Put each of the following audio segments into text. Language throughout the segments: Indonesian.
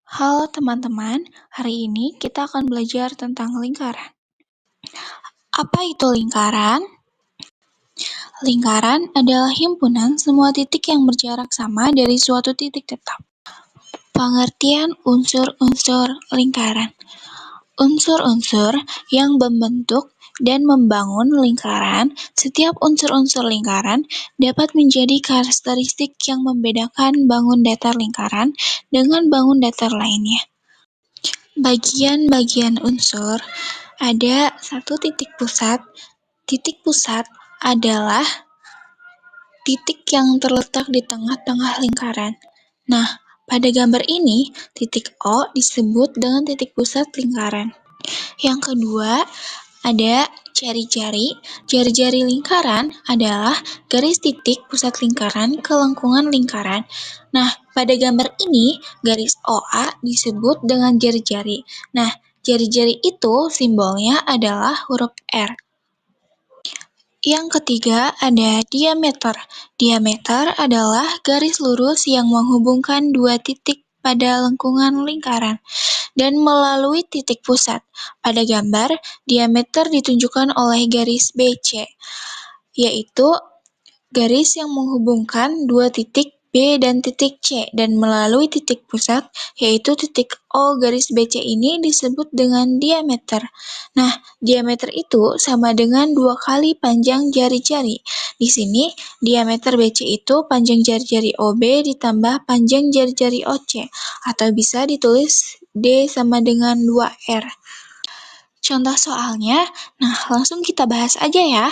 Halo teman-teman, hari ini kita akan belajar tentang lingkaran. Apa itu lingkaran? Lingkaran adalah himpunan semua titik yang berjarak sama dari suatu titik tetap. Pengertian unsur-unsur lingkaran. Unsur-unsur yang membentuk dan membangun lingkaran, setiap unsur-unsur lingkaran dapat menjadi karakteristik yang membedakan bangun datar lingkaran dengan bangun datar lainnya. Bagian-bagian unsur ada satu titik pusat. Titik pusat adalah titik yang terletak di tengah-tengah lingkaran. Nah, pada gambar ini, titik O disebut dengan titik pusat lingkaran. Yang kedua, ada jari-jari. Jari-jari lingkaran adalah garis titik pusat lingkaran ke lengkungan lingkaran. Nah, pada gambar ini, garis OA disebut dengan jari-jari. Nah, jari-jari itu simbolnya adalah huruf R. Yang ketiga ada diameter. Diameter adalah garis lurus yang menghubungkan dua titik pada lengkungan lingkaran dan melalui titik pusat. Pada gambar, diameter ditunjukkan oleh garis BC, yaitu garis yang menghubungkan dua titik B dan titik C dan melalui titik pusat, yaitu titik O. Garis BC ini disebut dengan diameter. Nah, diameter itu sama dengan 2 kali panjang jari-jari. Di sini, diameter BC itu panjang jari-jari OB ditambah panjang jari-jari OC, atau bisa ditulis D sama dengan 2R. Contoh soalnya, nah langsung kita bahas aja ya.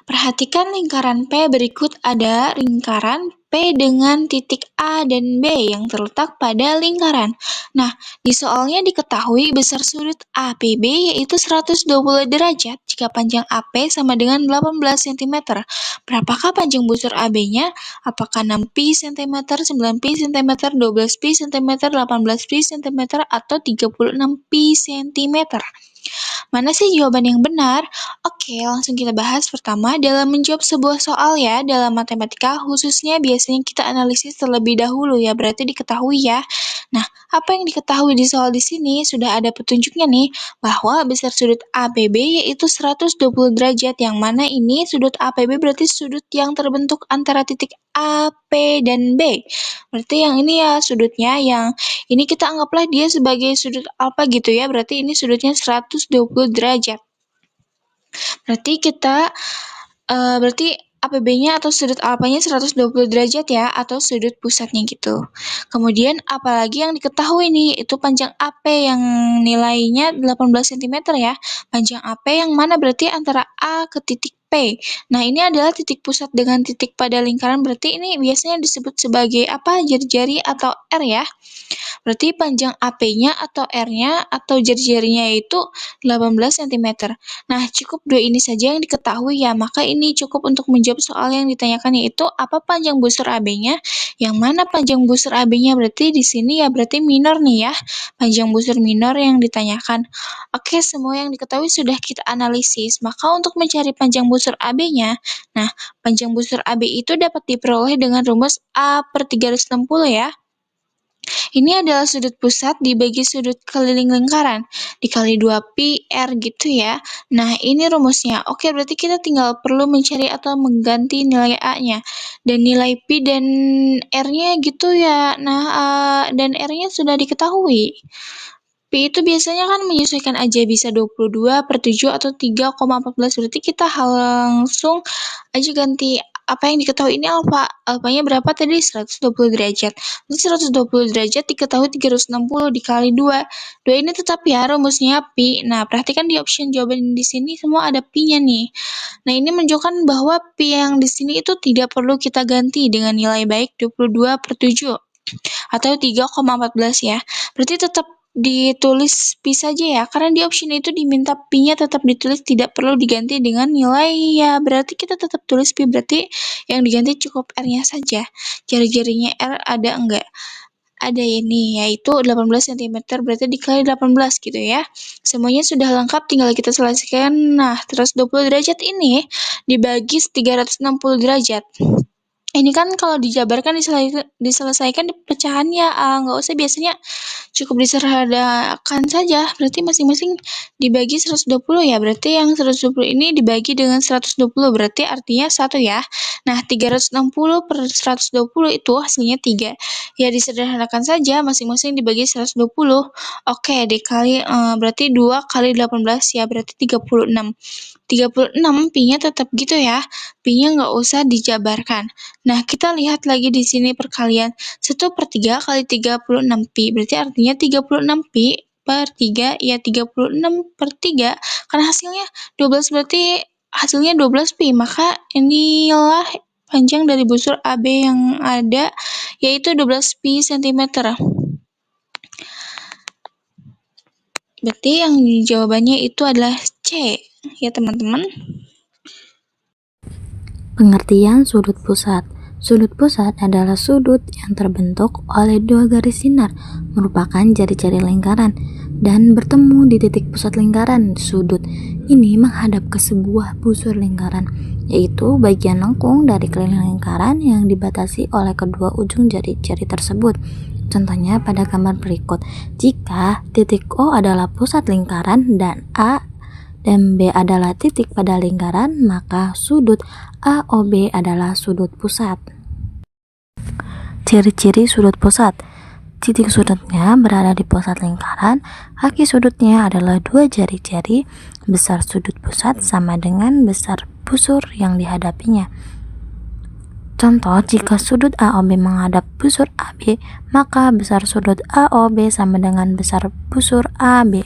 Perhatikan lingkaran P berikut ada lingkaran P dengan titik A dan B yang terletak pada lingkaran. Nah, di soalnya diketahui besar sudut APB yaitu 120 derajat jika panjang AP sama dengan 18 cm. Berapakah panjang busur AB-nya? Apakah 6pi cm, 9pi cm, 12pi cm, 18pi cm, atau 36pi cm? Mana sih jawaban yang benar? Oke, langsung kita bahas. Pertama, dalam menjawab sebuah soal ya, dalam matematika khususnya biasanya kita analisis terlebih dahulu ya, berarti diketahui ya. Nah, apa yang diketahui di soal di sini sudah ada petunjuknya nih, bahwa besar sudut APB yaitu 120 derajat, yang mana ini sudut APB berarti sudut yang terbentuk antara titik A, P, dan B. Berarti yang ini ya sudutnya, yang ini kita anggaplah dia sebagai sudut alfa gitu ya, berarti ini sudutnya 120 derajat. Berarti APB-nya atau sudut alfanya 120 derajat ya, atau sudut pusatnya gitu. Kemudian apalagi yang diketahui nih, itu panjang AP yang nilainya 18 cm ya. Panjang AP yang mana berarti antara A ke titik P. Nah, ini adalah titik pusat dengan titik pada lingkaran, berarti ini biasanya disebut sebagai apa? Jari-jari atau R ya. Berarti panjang AP-nya atau R-nya atau jari-jarinya itu 18 cm. Nah, cukup dua ini saja yang diketahui ya, maka ini cukup untuk menjawab soal yang ditanyakan, yaitu apa panjang busur AB-nya? Yang mana panjang busur AB-nya? Berarti di sini ya berarti minor nih ya, panjang busur minor yang ditanyakan. Oke, semua yang diketahui sudah kita analisis, maka untuk mencari panjang busur AB-nya, nah panjang busur AB itu dapat diperoleh dengan rumus A per 360 ya. Ini adalah sudut pusat dibagi sudut keliling lingkaran, dikali 2pi R gitu ya. Nah, ini rumusnya. Oke, berarti kita tinggal perlu mencari atau mengganti nilai A-nya. Dan nilai pi dan R-nya gitu ya. Nah, dan R-nya sudah diketahui. Pi itu biasanya kan menyesuaikan aja, bisa 22/7 atau 3,14. Berarti kita langsung aja ganti apa yang diketahui ini alfa. Alfanya berapa tadi? 120 derajat. Jadi 120 derajat diketahui 360 dikali 2. 2 ini tetap ya rumusnya pi. Nah, perhatikan di option jawaban di sini semua ada pi-nya nih. Nah, ini menunjukkan bahwa pi yang di sini itu tidak perlu kita ganti dengan nilai baik 22/7 atau 3,14 ya. Berarti tetap ditulis pi saja ya, karena di option itu diminta pi-nya tetap ditulis, tidak perlu diganti dengan nilai ya, berarti kita tetap tulis pi, berarti yang diganti cukup R-nya saja. Jari-jarinya R ada enggak? Ada ini, yaitu 18 cm, berarti dikali 18 gitu ya. Semuanya sudah lengkap, tinggal kita selesaikan. Nah, 120 derajat ini dibagi 360 derajat. Ini kan kalau dijabarkan diselesaikan di pecahannya, nggak usah, biasanya cukup disederhanakan saja. Berarti masing-masing dibagi 120 ya, berarti yang 120 ini dibagi dengan 120, berarti artinya 1 ya. Nah, 360 per 120 itu hasilnya 3. Ya disederhanakan saja, masing-masing dibagi 120. Oke, dikali, berarti 2 kali 18 ya, berarti 36. 36 pi-nya tetap gitu ya, pi-nya nggak usah dijabarkan. Nah, kita lihat lagi di sini perkalian. 1/3 kali 36 pi, berarti artinya 36 pi per 3, ya 36/3, karena hasilnya 12, berarti hasilnya 12 pi, maka inilah panjang dari busur AB yang ada, yaitu 12 pi cm. Berarti yang jawabannya itu adalah C, ya teman-teman. Pengertian sudut pusat. Sudut pusat adalah sudut yang terbentuk oleh dua garis sinar, merupakan jari-jari lingkaran, dan bertemu di titik pusat lingkaran. Sudut ini menghadap ke sebuah busur lingkaran, yaitu bagian lengkung dari keliling lingkaran yang dibatasi oleh kedua ujung jari-jari tersebut. Contohnya pada gambar berikut. Jika titik O adalah pusat lingkaran dan A dan B adalah titik pada lingkaran, maka sudut AOB adalah sudut pusat. Ciri-ciri sudut pusat. Titik sudutnya berada di pusat lingkaran, kaki sudutnya adalah dua jari-jari, besar sudut pusat sama dengan besar busur yang dihadapinya. Contoh, jika sudut AOB menghadap busur AB, maka besar sudut AOB sama dengan besar busur AB.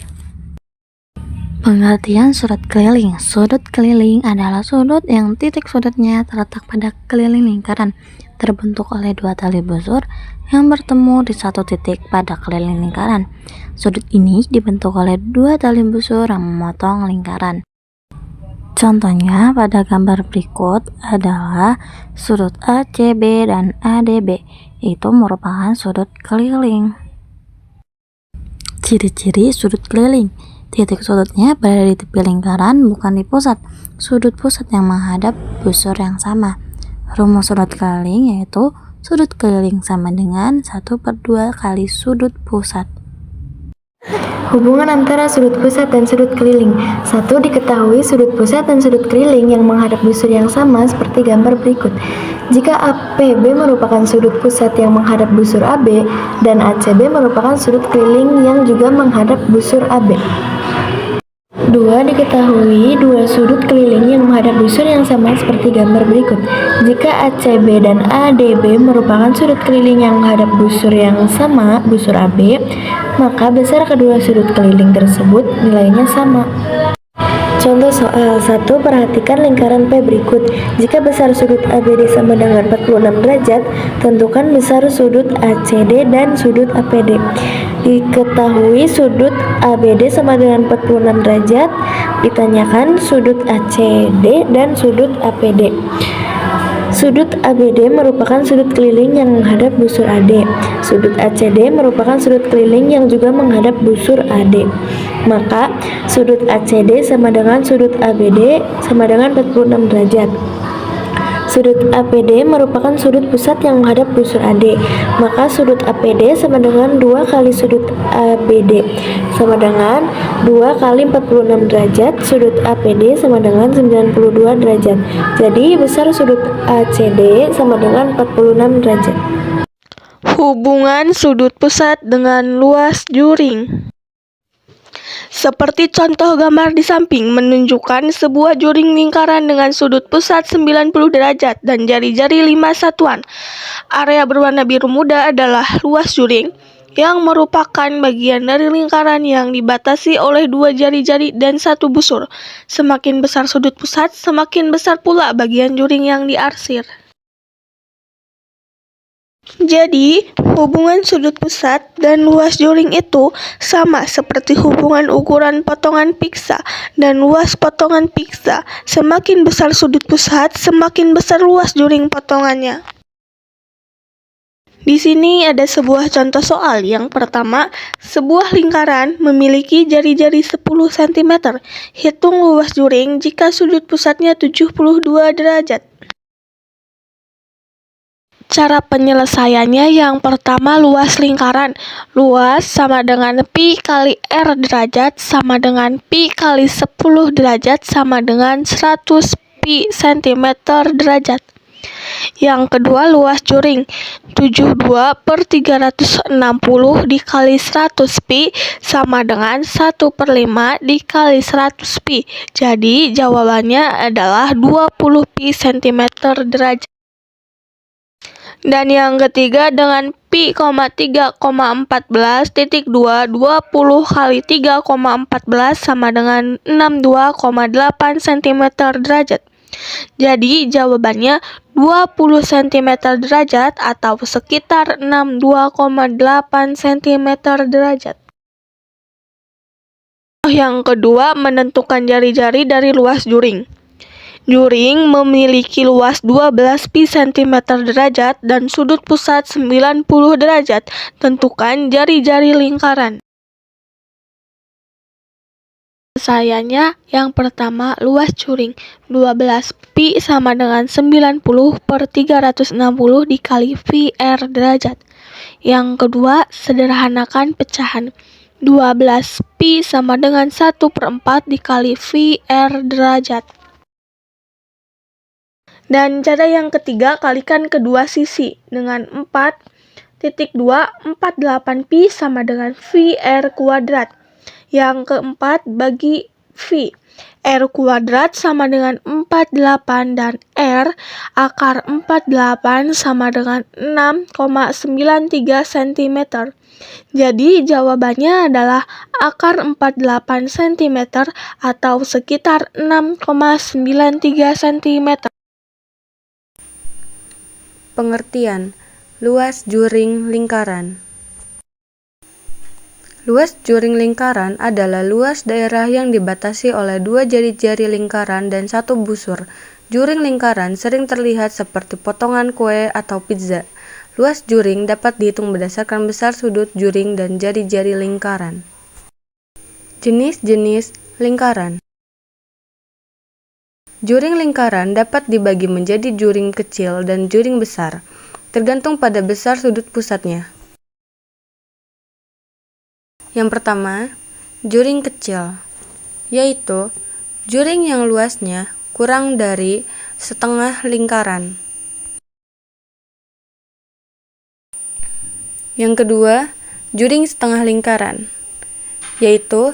Pengertian sudut keliling. Sudut keliling adalah sudut yang titik sudutnya terletak pada keliling lingkaran, terbentuk oleh dua tali busur yang bertemu di satu titik pada keliling lingkaran. Sudut ini dibentuk oleh dua tali busur yang memotong lingkaran. Contohnya pada gambar berikut adalah sudut ACB dan ADB, itu merupakan sudut keliling. Ciri-ciri sudut keliling. Titik sudutnya berada di tepi lingkaran, bukan di pusat. Sudut pusat yang menghadap busur yang sama. Rumus sudut keliling yaitu sudut keliling sama dengan 1/2 kali sudut pusat. Hubungan antara sudut pusat dan sudut keliling. 1. Diketahui sudut pusat dan sudut keliling yang menghadap busur yang sama seperti gambar berikut. Jika APB merupakan sudut pusat yang menghadap busur AB dan ACB merupakan sudut keliling yang juga menghadap busur AB. 2. Diketahui dua sudut keliling yang menghadap busur yang sama seperti gambar berikut. Jika ACB dan ADB merupakan sudut keliling yang menghadap busur yang sama, busur AB, maka besar kedua sudut keliling tersebut nilainya sama. Contoh soal 1. Perhatikan lingkaran P berikut. Jika besar sudut ABD sama dengan 46 derajat, tentukan besar sudut ACD dan sudut APD. Diketahui sudut ABD sama dengan 46 derajat, ditanyakan sudut ACD dan sudut APD. Sudut ABD merupakan sudut keliling yang menghadap busur AD. Sudut ACD merupakan sudut keliling yang juga menghadap busur AD. Maka, sudut ACD sama dengan sudut ABD sama dengan 46 derajat. Sudut APD merupakan sudut pusat yang menghadap busur AD. Maka sudut APD sama dengan 2 kali sudut ABD sama dengan 2 kali 46 derajat. Sudut APD sama dengan 92 derajat. Jadi besar sudut ACD sama dengan 46 derajat. Hubungan sudut pusat dengan luas juring. Seperti contoh gambar di samping menunjukkan sebuah juring lingkaran dengan sudut pusat 90 derajat dan jari-jari 5 satuan. Area berwarna biru muda adalah luas juring, yang merupakan bagian dari lingkaran yang dibatasi oleh dua jari-jari dan satu busur. Semakin besar sudut pusat, semakin besar pula bagian juring yang diarsir. Jadi, hubungan sudut pusat dan luas juring itu sama seperti hubungan ukuran potongan pizza dan luas potongan pizza. Semakin besar sudut pusat, semakin besar luas juring potongannya. Di sini ada sebuah contoh soal. Yang pertama, sebuah lingkaran memiliki jari-jari 10 cm. Hitung luas juring jika sudut pusatnya 72 derajat. cara penyelesaiannya, yang pertama luas lingkaran. Luas sama dengan pi kali R derajat sama dengan pi kali 10 derajat sama dengan 100 pi cm derajat. Yang kedua luas juring. 72/360 dikali 100 pi sama dengan 1/5 dikali 100 pi. Jadi jawabannya adalah 20 pi cm derajat. Dan yang ketiga dengan pi, 3,14 titik 2, 20 kali 3,14 sama dengan 62,8 cm derajat. Jadi jawabannya 20 cm derajat atau sekitar 62,8 cm derajat. Yang kedua, menentukan jari-jari dari luas juring. Juring memiliki luas 12 pi cm derajat dan sudut pusat 90 derajat. Tentukan jari-jari lingkaran. Penyelesaiannya, yang pertama luas juring 12 pi sama dengan 90/360 dikali pi R derajat. Yang kedua, sederhanakan pecahan. 12 pi sama dengan 1/4 dikali pi R derajat. Dan cara yang ketiga, kalikan kedua sisi dengan 4,248 pi sama dengan pi R kuadrat. Yang keempat, bagi pi. R kuadrat sama dengan 48 dan R akar 48 sama dengan 6,93 cm. Jadi jawabannya adalah akar 48 cm atau sekitar 6,93 cm. Pengertian luas juring lingkaran. Luas juring lingkaran adalah luas daerah yang dibatasi oleh dua jari-jari lingkaran dan satu busur. Juring lingkaran sering terlihat seperti potongan kue atau pizza. Luas juring dapat dihitung berdasarkan besar sudut juring dan jari-jari lingkaran. Jenis-jenis lingkaran. Juring lingkaran dapat dibagi menjadi juring kecil dan juring besar, tergantung pada besar sudut pusatnya. Yang pertama, juring kecil, yaitu juring yang luasnya kurang dari setengah lingkaran. Yang kedua, juring setengah lingkaran, yaitu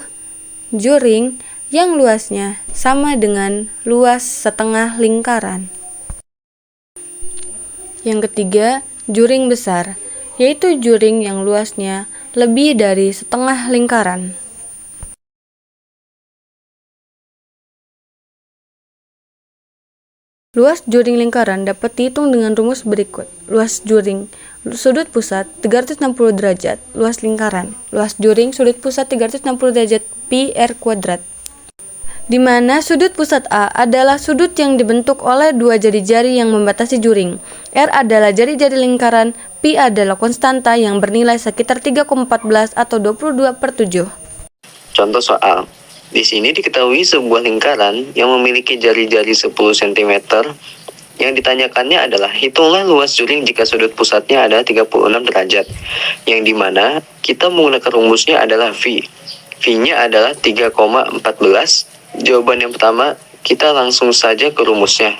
juring yang luasnya sama dengan luas setengah lingkaran. Yang ketiga, juring besar, yaitu juring yang luasnya lebih dari setengah lingkaran. Luas juring lingkaran dapat dihitung dengan rumus berikut. Luas juring sudut pusat 360 derajat, luas lingkaran. Luas juring sudut pusat 360 derajat pi R kuadrat. Di mana sudut pusat A adalah sudut yang dibentuk oleh dua jari-jari yang membatasi juring. R adalah jari-jari lingkaran, pi adalah konstanta yang bernilai sekitar 3,14 atau 22/7. Contoh soal. Di sini diketahui sebuah lingkaran yang memiliki jari-jari 10 cm. Yang ditanyakannya adalah hitunglah luas juring jika sudut pusatnya ada 36 derajat. Yang dimana kita menggunakan rumusnya adalah V. V-nya adalah 3,14. Jawaban yang pertama, kita langsung saja ke rumusnya.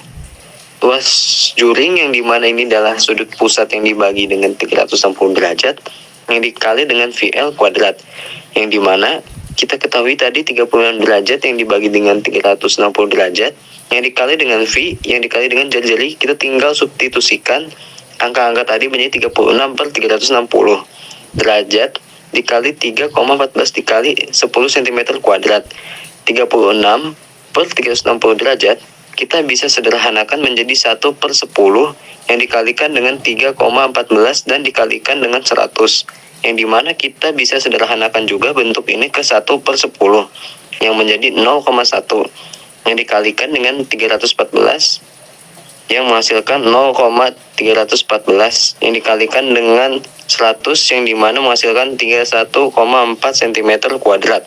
Luas juring yang dimana ini adalah sudut pusat yang dibagi dengan 360 derajat yang dikali dengan VL kuadrat. Yang dimana kita ketahui tadi 36 derajat yang dibagi dengan 360 derajat yang dikali dengan V yang dikali dengan jari-jari, kita tinggal substitusikan angka-angka tadi menjadi 36/360 derajat dikali 3,14 dikali 10 cm kuadrat. 36/360 derajat kita bisa sederhanakan menjadi 1/10 yang dikalikan dengan 3,14 dan dikalikan dengan 100, yang dimana kita bisa sederhanakan juga bentuk ini ke 1/10 yang menjadi 0,1 yang dikalikan dengan 314 yang menghasilkan 0,314 yang dikalikan dengan 100 yang dimana menghasilkan 31,4 cm kuadrat.